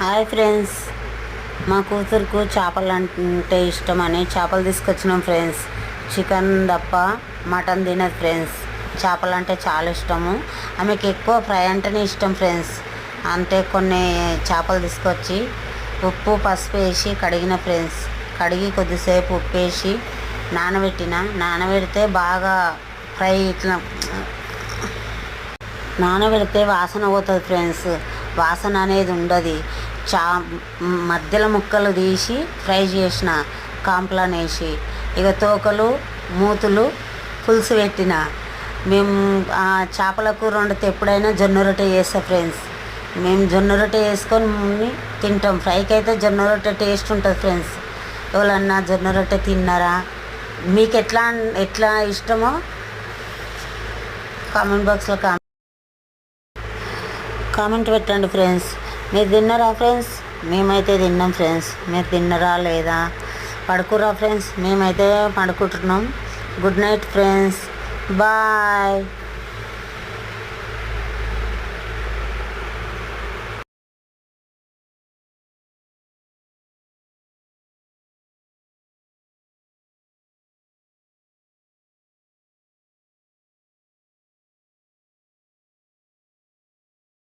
Hi friends, మా కూతురుకు చేపలు అంటే ఇష్టమని చేపలు తీసుకొచ్చినాం ఫ్రెండ్స్. చికెన్ తప్ప మటన్ తినదు ఫ్రెండ్స్. చేపలు అంటే చాలా ఇష్టము. ఆమెకి ఎక్కువ ఫ్రై అంటేనే ఇష్టం ఫ్రెండ్స్. అంటే కొన్ని చేపలు తీసుకొచ్చి ఉప్పు పసుపు వేసి కడిగిన ఫ్రెండ్స్. కడిగి కొద్దిసేపు ఉప్పు వేసి నానబెడితే బాగా ఫ్రై ఇట్లా నానబెడితే వాసన పోతుంది ఫ్రెండ్స్. వాసన అనేది ఉండదు. మధ్యలో ముక్కలు తీసి ఫ్రై చేసిన కాంప్లాన్ వేసి ఇక తోకలు మూతులు పులుసు పెట్టిన. మేము ఆ చేపల కూర వండితే ఎప్పుడైనా జొన్న రొట్టె చేస్తా ఫ్రెండ్స్. మేము జొన్న రొట్టె వేసుకొని తింటాం. ఫ్రైకి అయితే జొన్న రొట్టె టేస్ట్ ఉంటుంది ఫ్రెండ్స్. ఎవరన్నా జొన్న రొట్టె తిన్నారా? మీకు ఎట్లా ఇష్టమో కామెంట్ బాక్స్లో కామెంట్ పెట్టండి ఫ్రెండ్స్. మీరు తిన్నారా ఫ్రెండ్స్? మేమైతే తిన్నాం ఫ్రెండ్స్. మీరు తిన్నారా లేదా? పడుకురా ఫ్రెండ్స్? మేమైతే పడుకుంటున్నాం. Good night friends. బాయ్.